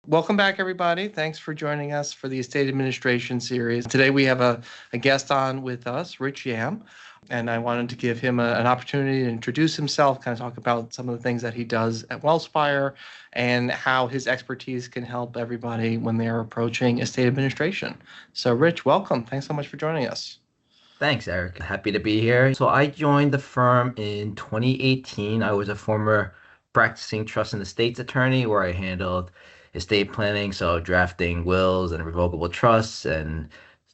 Welcome back, everybody. Thanks for joining us for the Estate Administration series. Today we have a guest on with us, Rich Yam, and I wanted to give him an opportunity to introduce himself, kind of talk about some of the things that he does at Wealthspire and how his expertise can help everybody when they're approaching estate administration. So, Rich, welcome. Thanks so much for joining us. Thanks, Eric. Happy to be here. So I joined the firm in 2018. I was a former practicing trust and estates attorney where I handled estate planning, so drafting wills and revocable trusts and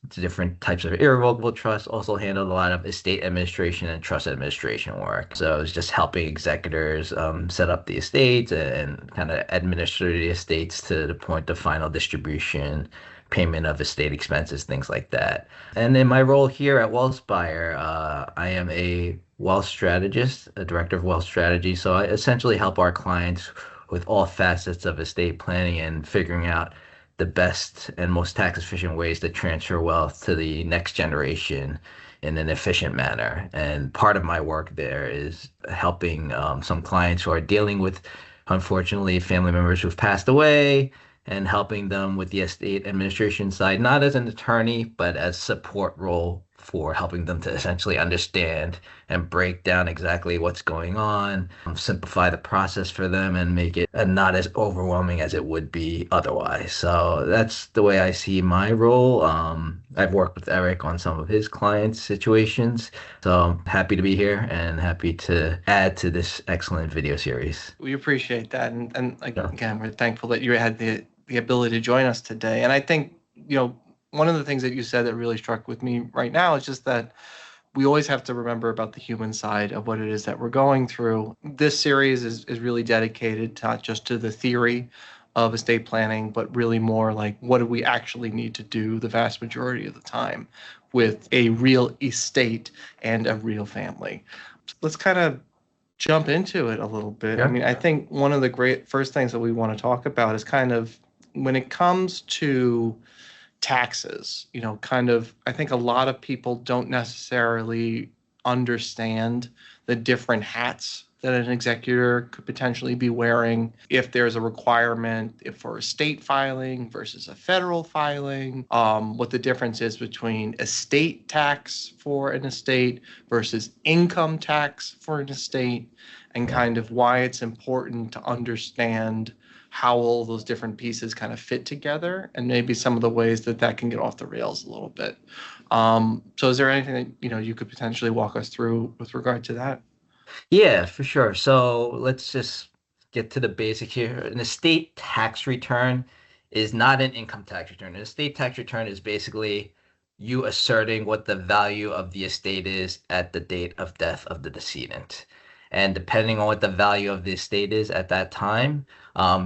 different types of irrevocable trusts. Also handled a lot of estate administration and trust administration work. So I was just helping executors set up the estates and kind of administer the estates to the point of final distribution, payment of estate expenses, things like that. And in my role here at Wealthspire, I am a wealth strategist, a director of wealth strategy. So I essentially help our clients with all facets of estate planning and figuring out the best and most tax efficient ways to transfer wealth to the next generation in an efficient manner. And part of my work there is helping some clients who are dealing with, unfortunately, family members who've passed away and helping them with the estate administration side, not as an attorney, but as support role for helping them to essentially understand and break down exactly what's going on, simplify the process for them and make it not as overwhelming as it would be otherwise. So that's the way I see my role. I've worked with Eric on some of his clients' situations, so I'm happy to be here and happy to add to this excellent video series. We appreciate that. And like, Yeah. again, we're thankful that you had the ability to join us today. And I think, one of the things that you said that really struck with me right now is just that we always have to remember about the human side of what it is that we're going through. This series is really dedicated not just to the theory of estate planning, but really more like what do we actually need to do the vast majority of the time with a real estate and a real family. Let's kind of jump into it a little bit. I Yeah. mean, I think one of the great first things that we want to talk about is kind of when it comes to taxes, kind of, I think a lot of people don't necessarily understand the different hats that an executor could potentially be wearing if there's a requirement if for estate filing versus a federal filing, what the difference is between estate tax for an estate versus income tax for an estate, and Yeah. kind of why it's important to understand how all those different pieces kind of fit together and maybe some of the ways that that can get off the rails a little bit. So is there anything that, you could potentially walk us through with regard to that? Yeah, for sure. So let's just get to the basic here. An estate tax return is not an income tax return. An estate tax return is basically you asserting what the value of the estate is at the date of death of the decedent. And depending on what the value of the estate is at that time,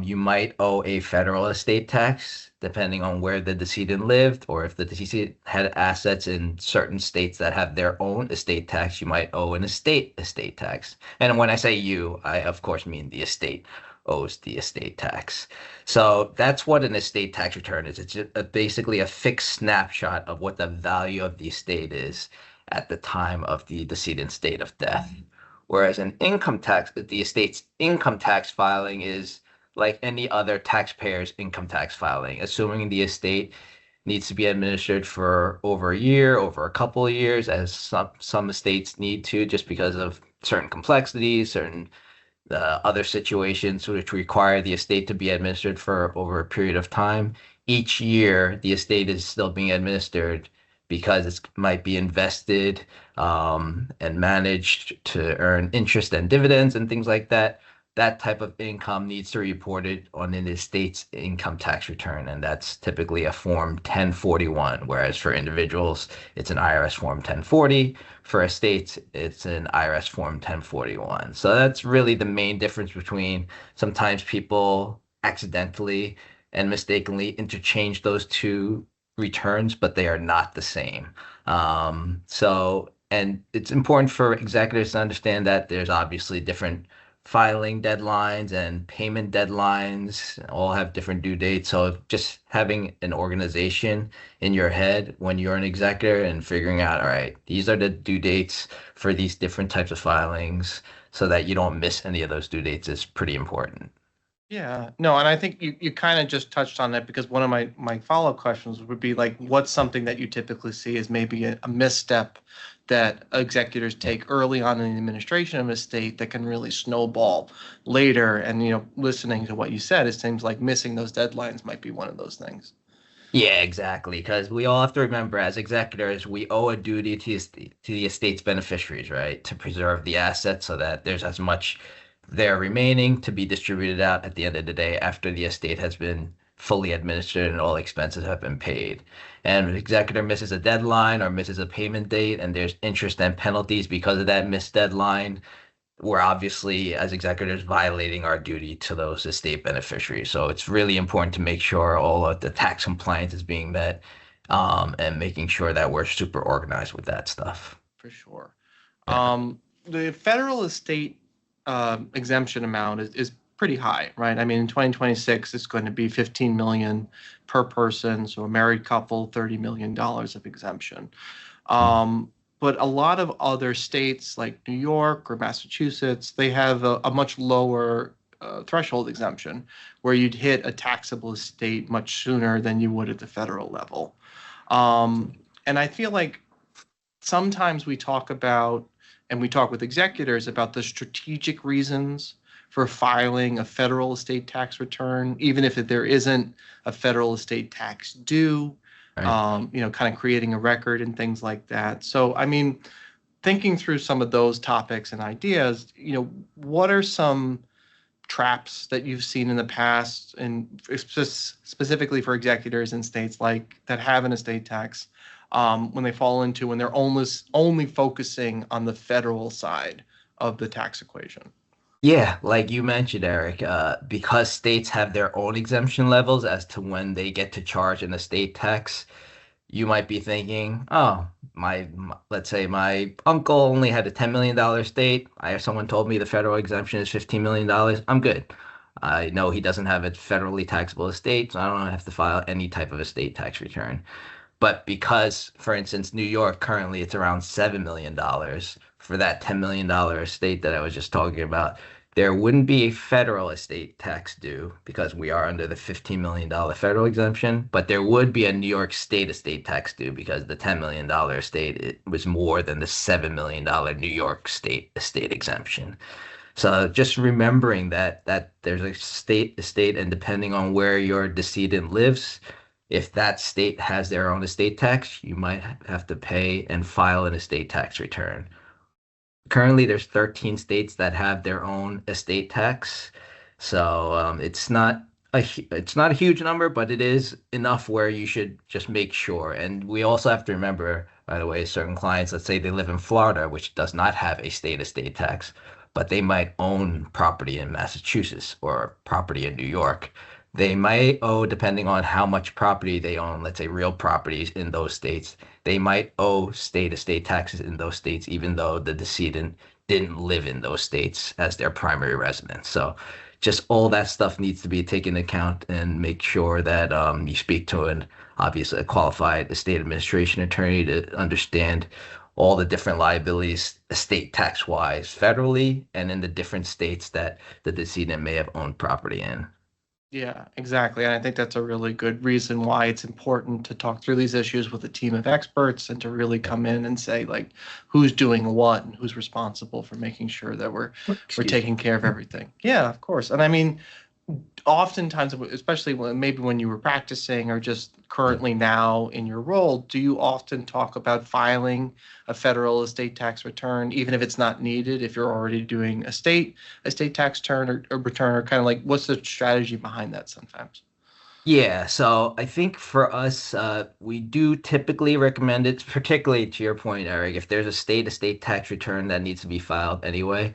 you might owe a federal estate tax, depending on where the decedent lived, or if the decedent had assets in certain states that have their own estate tax, you might owe an estate tax. And when I say you, I of course mean the estate owes the estate tax. So that's what an estate tax return is. It's just basically a fixed snapshot of what the value of the estate is at the time of the decedent's date of death. Whereas an income tax, the estate's income tax filing is like any other taxpayer's income tax filing, assuming the estate needs to be administered for over a year, over a couple of years, as some estates need to, just because of certain complexities, certain other situations which require the estate to be administered for over a period of time. Each year, the estate is still being administered because it might be invested and managed to earn interest and dividends and things like that. That type of income needs to be reported on an estate's income tax return, and that's typically a Form 1041, whereas for individuals, it's an IRS Form 1040. For estates, it's an IRS Form 1041. So that's really the main difference between sometimes people accidentally and mistakenly interchange those two returns, but they are not the same. And it's important for executors to understand that there's obviously different filing deadlines and payment deadlines all have different due dates. So just having an organization in your head when you're an executor and figuring out, all right, these are the due dates for these different types of filings so that you don't miss any of those due dates is pretty important. Yeah, no, and I think you kind of just touched on that because one of my follow-up questions would be like, what's something that you typically see as maybe a misstep that executors take early on in the administration of a state that can really snowball later? And listening to what you said, it seems like missing those deadlines might be one of those things. Yeah, exactly. Because we all have to remember, as executors, we owe a duty to the estate's beneficiaries, right? To preserve the assets so that there's as much there remaining to be distributed out at the end of the day after the estate has been fully administered and all expenses have been paid. And if an executor misses a deadline or misses a payment date and there's interest and penalties because of that missed deadline, we're obviously, as executors, violating our duty to those estate beneficiaries. So it's really important to make sure all of the tax compliance is being met, and making sure that we're super organized with that stuff. For sure. Yeah. The federal estate exemption amount is pretty high, right? I mean, in 2026, it's going to be 15 million per person. So a married couple, $30 million of exemption. But a lot of other states like New York or Massachusetts, they have a much lower threshold exemption where you'd hit a taxable estate much sooner than you would at the federal level. And I feel like sometimes we talk about, and we talk with executors about the strategic reasons for filing a federal estate tax return, even if there isn't a federal estate tax due, Right. kind of creating a record and things like that. So, I mean, thinking through some of those topics and ideas, what are some traps that you've seen in the past, and specifically for executors in states like that have an estate tax, when they fall into when they're only focusing on the federal side of the tax equation? Yeah, like you mentioned, Eric, because states have their own exemption levels as to when they get to charge an estate tax, you might be thinking, oh, let's say my uncle only had a $10 million estate. Someone told me the federal exemption is $15 million. I'm good. I know he doesn't have a federally taxable estate, so I don't have to file any type of estate tax return. But because, for instance, New York currently it's around $7 million for that $10 million estate that I was just talking about, there wouldn't be a federal estate tax due because we are under the $15 million federal exemption, but there would be a New York State estate tax due because the $10 million estate it was more than the $7 million New York State estate exemption. So just remembering that there's a state estate, and depending on where your decedent lives, if that state has their own estate tax, you might have to pay and file an estate tax return. Currently, there's 13 states that have their own estate tax, so it's not a huge number, but it is enough where you should just make sure. And we also have to remember, by the way, certain clients, let's say they live in Florida, which does not have a state estate tax, but they might own property in Massachusetts or property in New York. They might owe, depending on how much property they own, let's say real properties in those states, they might owe state estate taxes in those states, even though the decedent didn't live in those states as their primary residence. So just all that stuff needs to be taken into account and make sure that you speak to an obviously a qualified estate administration attorney to understand all the different liabilities estate tax wise federally and in the different states that the decedent may have owned property in. Yeah, exactly. And I think that's a really good reason why it's important to talk through these issues with a team of experts and to really come in and say like who's doing what and who's responsible for making sure that we're Excuse me. taking care of everything. Yeah, of course. And I mean, oftentimes, especially when maybe when you were practicing or just currently now in your role, do you often talk about filing a federal estate tax return, even if it's not needed, if you're already doing a estate tax turn or return, or kind of like what's the strategy behind that sometimes? Yeah, so I think for us, we do typically recommend it, particularly to your point, Eric, if there's a state estate tax return that needs to be filed anyway.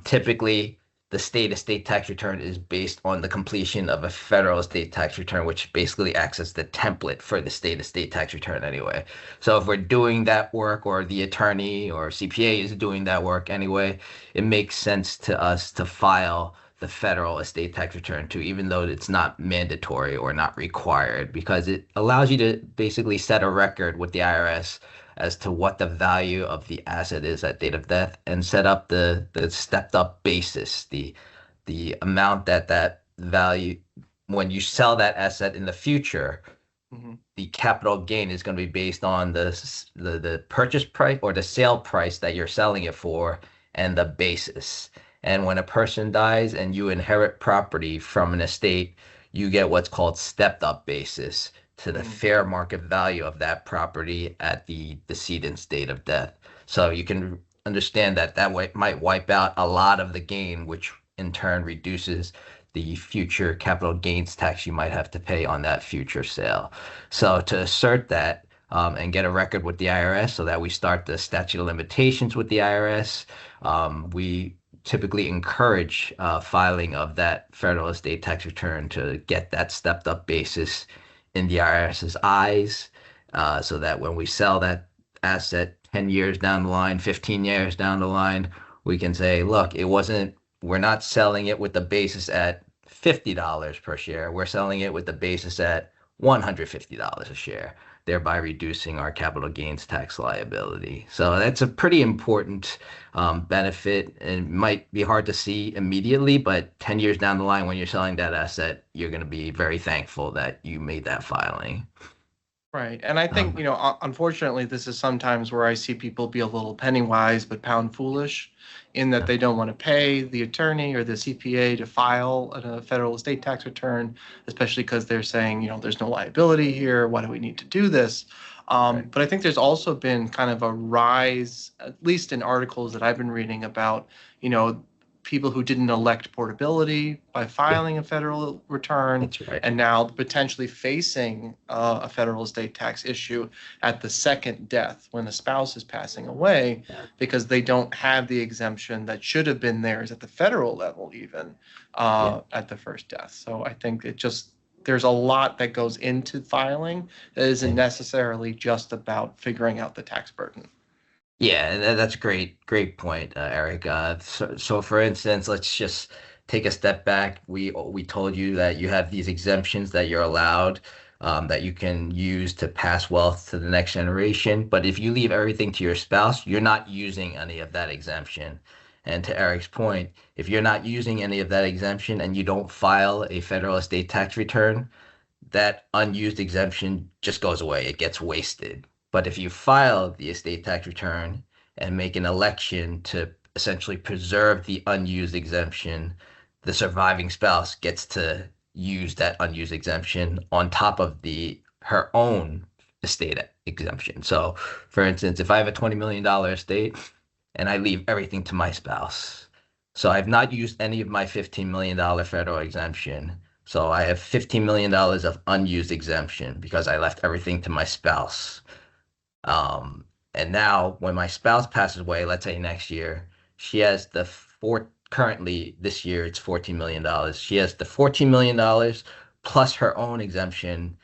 Typically, the state estate tax return is based on the completion of a federal estate tax return, which basically acts as the template for the state estate tax return anyway. So if we're doing that work, or the attorney or CPA is doing that work anyway, it makes sense to us to file the federal estate tax return too, even though it's not mandatory or not required, because it allows you to basically set a record with the IRS as to what the value of the asset is at date of death and set up the stepped up basis, the amount that value, when you sell that asset in the future, Hmm. the capital gain is going to be based on the purchase price or the sale price that you're selling it for and the basis. And when a person dies and you inherit property from an estate, you get what's called stepped up basis to the Mm. fair market value of that property at the decedent's date of death. So you can understand that that way might wipe out a lot of the gain, which in turn reduces the future capital gains tax you might have to pay on that future sale. So to assert that and get a record with the IRS so that we start the statute of limitations with the IRS, we typically encourage filing of that federal estate tax return to get that stepped up basis in the IRS's eyes, so that when we sell that asset 10 years down the line, 15 years down the line, we can say, look, we're not selling it with the basis at $50 per share. We're selling it with the basis at $150 a share, thereby reducing our capital gains tax liability. So that's a pretty important benefit, and it might be hard to see immediately, but 10 years down the line, when you're selling that asset, you're going to be very thankful that you made that filing. Right. And I think, Um, unfortunately, this is sometimes where I see people be a little penny wise but pound foolish in that they don't want to pay the attorney or the CPA to file a federal estate tax return, especially because they're saying, there's no liability here. Why do we need to do this? right. But I think there's also been kind of a rise, at least in articles that I've been reading about, you know, people who didn't elect portability by Yeah, filing a federal return that's right. and now potentially facing a federal estate tax issue at the second death when the spouse is passing away Yeah. because they don't have the exemption that should have been theirs at the federal level, even Yeah. at the first death. So I think there's a lot that goes into filing that isn't Yeah. necessarily just about figuring out the tax burden. Yeah, that's a great point, Eric. So for instance, let's just take a step back. We told you that you have these exemptions that you're allowed, that you can use to pass wealth to the next generation. But if you leave everything to your spouse, you're not using any of that exemption. And to Eric's point, if you're not using any of that exemption and you don't file a federal estate tax return, that unused exemption just goes away. It gets wasted. But if you file the estate tax return and make an election to essentially preserve the unused exemption, the surviving spouse gets to use that unused exemption on top of the her own estate exemption. So, for instance, if I have a $20 million estate and I leave everything to my spouse, so I've not used any of my $15 million federal exemption. So I have $15 million of unused exemption because I left everything to my spouse. And now when my spouse passes away, let's say next year, she has currently this year it's $14 million. She has the $14 million plus her own exemption.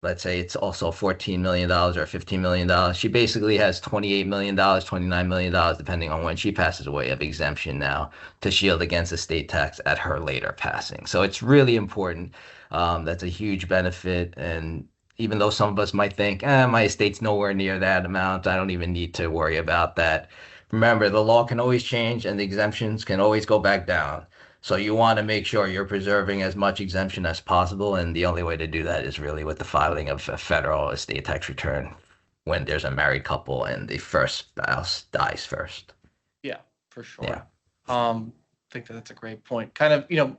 Let's say it's also $14 million or $15 million. She basically has $28 million, $29 million, depending on when she passes away, of exemption now to shield against estate tax at her later passing. So it's really important. That's a huge benefit. And even though some of us might think, my estate's nowhere near that amount, I don't even need to worry about that. Remember, the law can always change and the exemptions can always go back down. So you want to make sure you're preserving as much exemption as possible, and the only way to do that is really with the filing of a federal estate tax return when there's a married couple and the first spouse dies first. Yeah, for Yeah, sure. I think that's a great point. Kind of,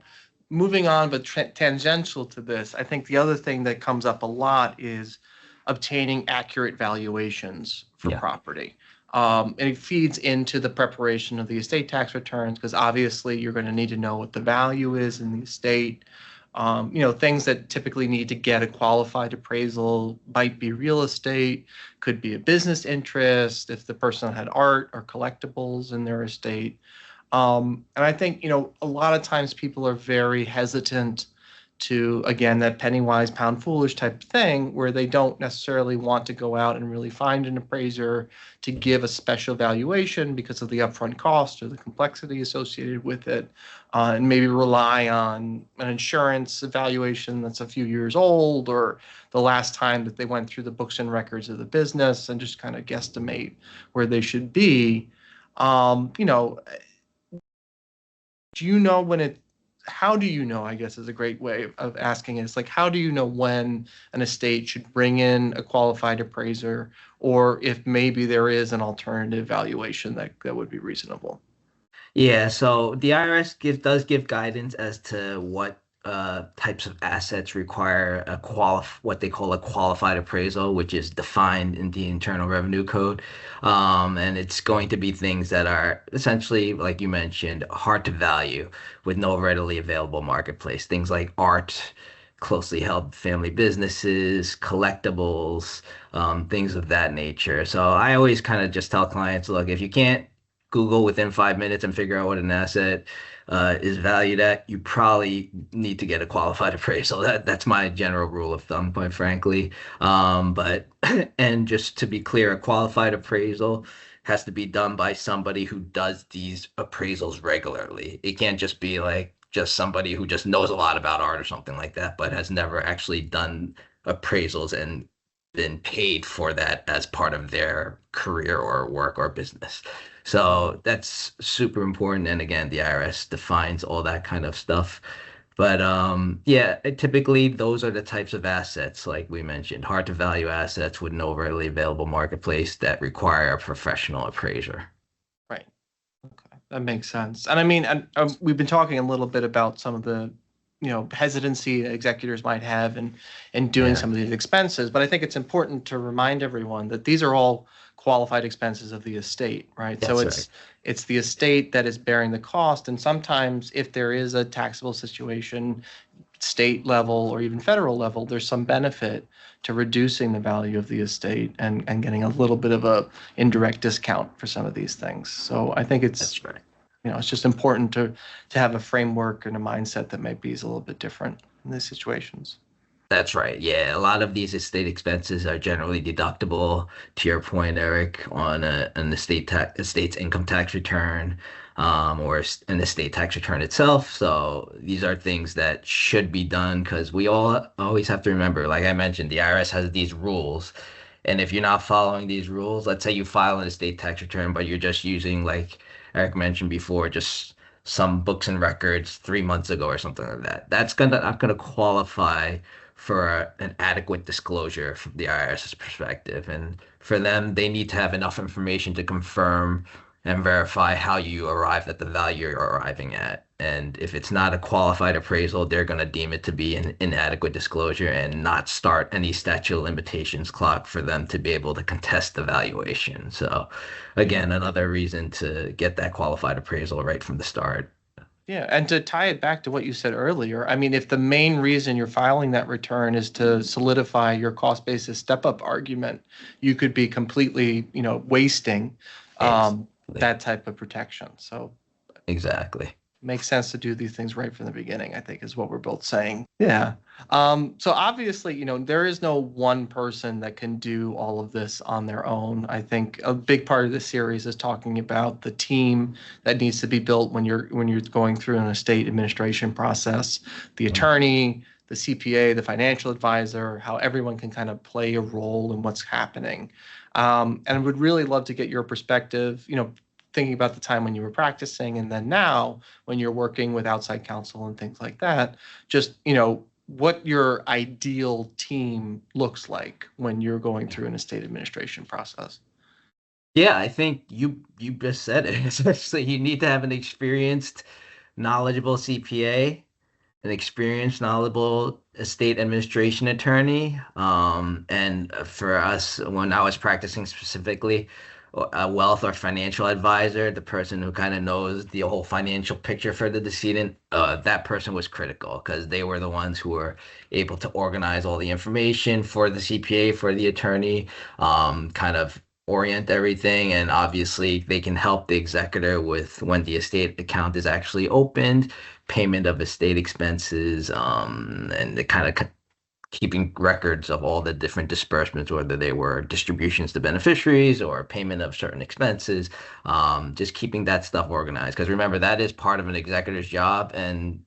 moving on, but tangential to this, I think the other thing that comes up a lot is obtaining accurate valuations for yeah, property. And it feeds into the preparation of the estate tax returns because obviously you're going to need to know what the value is in the estate. Things that typically need to get a qualified appraisal might be real estate, could be a business interest if the person had art or collectibles in their estate. And I think, a lot of times people are very hesitant to, again, that penny wise, pound foolish type of thing, where they don't necessarily want to go out and really find an appraiser to give a special valuation because of the upfront cost or the complexity associated with it, and maybe rely on an insurance evaluation that's a few years old or the last time that they went through the books and records of the business and just kind of guesstimate where they should be. Um, you know, do you know when it how do you know, I guess is a great way of asking it. It's like, how do you know when an estate should bring in a qualified appraiser, or if maybe there is an alternative valuation that would be reasonable? Yeah, so the IRS does give guidance as to what types of assets require what they call a qualified appraisal, which is defined in the Internal Revenue Code. And it's going to be things that are essentially, like you mentioned, hard to value with no readily available marketplace. Things like art, closely held family businesses, collectibles, things of that nature. So I always kind of just tell clients, look, if you can't Google within 5 minutes and figure out what an asset is valued at, you probably need to get a qualified appraisal. That's my general rule of thumb, quite frankly. But and just to be clear, a qualified appraisal has to be done by somebody who does these appraisals regularly. It can't just be like just somebody who just knows a lot about art or something like that, but has never actually done appraisals and been paid for that as part of their career or work or business. So that's super important. And again, the IRS defines all that kind of stuff. But yeah, typically those are the types of assets, like we mentioned, hard to value assets with no readily available marketplace that require a professional appraiser. Right. Okay, that makes sense. And I mean, and we've been talking a little bit about some of the, hesitancy that executors might have in doing Yeah, some of these expenses, but I think it's important to remind everyone that these are all qualified expenses of the estate, right? So that's right. it's the estate that is bearing the cost, and sometimes if there is a taxable situation, state level or even federal level, there's some benefit to reducing the value of the estate and getting a little bit of a indirect discount for some of these things. So I think That's right. it's just important to have a framework and a mindset that maybe is a little bit different in these situations. That's right. Yeah, a lot of these estate expenses are generally deductible. To your point, Eric, on an estate's income tax return, or an estate tax return itself. So these are things that should be done because we all always have to remember, like I mentioned, the IRS has these rules, and if you're not following these rules, let's say you file an estate tax return, but you're just using, like Eric mentioned before, just some books and records 3 months ago or something like that. That's gonna not gonna qualify for an adequate disclosure from the IRS's perspective. And for them, they need to have enough information to confirm and verify how you arrived at the value you're arriving at. And if it's not a qualified appraisal, they're going to deem it to be an inadequate disclosure and not start any statute of limitations clock for them to be able to contest the valuation. So, again, another reason to get that qualified appraisal right from the start. Yeah, and to tie it back to what you said earlier, I mean, if the main reason you're filing that return is to solidify your cost basis step up argument, you could be completely, wasting Exactly. that type of protection. So Exactly. makes sense to do these things right from the beginning, I think is what we're both saying. Yeah. So obviously, there is no one person that can do all of this on their own. I think a big part of this series is talking about the team that needs to be built when you're going through an estate administration process, the attorney, the CPA, the financial advisor, how everyone can kind of play a role in what's happening. And I would really love to get your perspective, thinking about the time when you were practicing and then now when you're working with outside counsel and things like that, just, what your ideal team looks like when you're going through an estate administration process. Yeah, I think you just said it. Especially you need to have an experienced, knowledgeable CPA, an experienced, knowledgeable estate administration attorney. And for us, when I was practicing specifically, a wealth or financial advisor, the person who kind of knows the whole financial picture for the decedent, that person was critical because they were the ones who were able to organize all the information for the CPA, for the attorney, kind of orient everything. And obviously, they can help the executor with when the estate account is actually opened, payment of estate expenses, and the kind of keeping records of all the different disbursements, whether they were distributions to beneficiaries or payment of certain expenses, just keeping that stuff organized. Because remember, that is part of an executor's job, and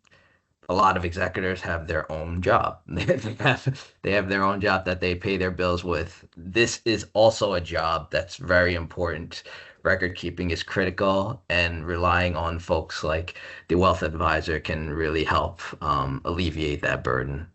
a lot of executors have their own job. They have their own job that they pay their bills with. This is also a job that's very important record keeping is critical, and relying on folks like the wealth advisor can really help alleviate that burden.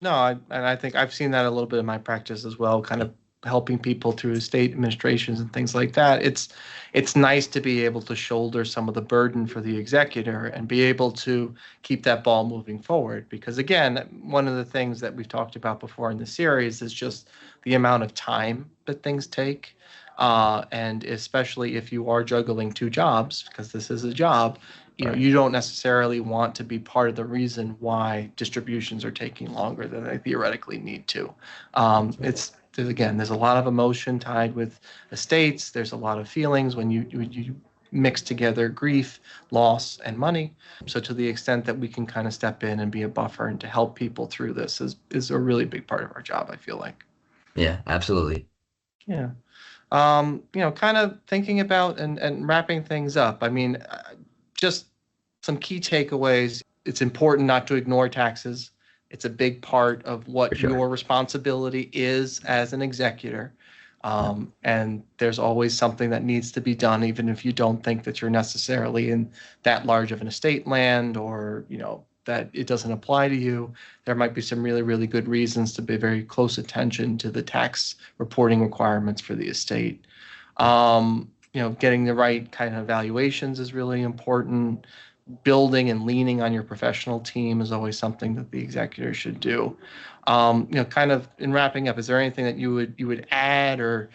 No, and I think I've seen that a little bit in my practice as well, kind of helping people through state administrations and things like that. It's nice to be able to shoulder some of the burden for the executor and be able to keep that ball moving forward. Because again, one of the things that we've talked about before in the series is just the amount of time that things take. And especially if you are juggling two jobs, because this is a job, Right. you don't necessarily want to be part of the reason why distributions are taking longer than they theoretically need to. There's a lot of emotion tied with estates. There's a lot of feelings when you mix together grief, loss, and money. So to the extent that we can kind of step in and be a buffer and to help people through this is a really big part of our job, I feel like. Yeah, absolutely. Yeah. Kind of thinking about and wrapping things up. I mean, just some key takeaways. It's important not to ignore taxes. It's a big part of For what sure. your responsibility is as an executor. Yeah. And there's always something that needs to be done, even if you don't think that you're necessarily in that large of an estate land or, that it doesn't apply to you. There might be some really, really good reasons to pay very close attention to the tax reporting requirements for the estate. Getting the right kind of valuations is really important. Building and leaning on your professional team is always something that the executor should do. Kind of in wrapping up, is there anything that you would add or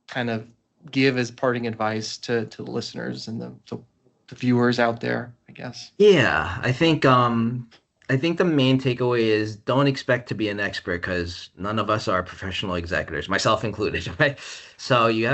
kind of give as parting advice to the listeners and the viewers out there, I guess? Yeah, I think the main takeaway is don't expect to be an expert because none of us are professional executors, myself included, right? So you're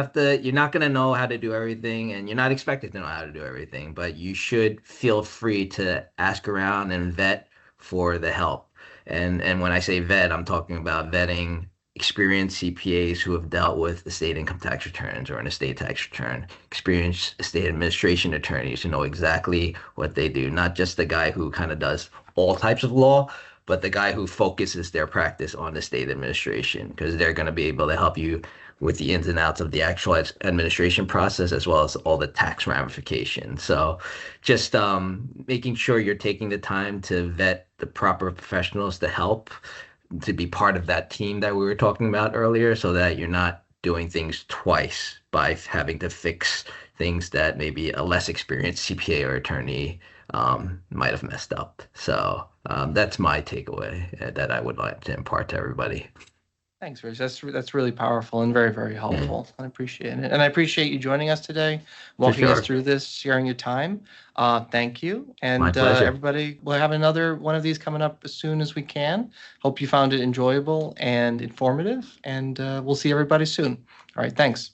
not going to know how to do everything and you're not expected to know how to do everything, but you should feel free to ask around and vet for the help. And when I say vet, I'm talking about vetting experienced CPAs who have dealt with estate income tax returns or an estate tax return, experienced estate administration attorneys who know exactly what they do, not just the guy who kind of does all types of law, but the guy who focuses their practice on estate administration, because they're going to be able to help you with the ins and outs of the actual administration process as well as all the tax ramifications. So just making sure you're taking the time to vet the proper professionals to help to be part of that team that we were talking about earlier so that you're not doing things twice by having to fix things that maybe a less experienced CPA or attorney might have messed up. So that's my takeaway that I would like to impart to everybody. Thanks, Rich. That's really powerful and very, very Yeah, helpful. I appreciate it. And I appreciate you joining us today, for walking us sure. through this, sharing your time. Thank you. My And pleasure. everybody, we'll have another one of these coming up as soon as we can. Hope you found it enjoyable and informative. And we'll see everybody soon. All right. Thanks.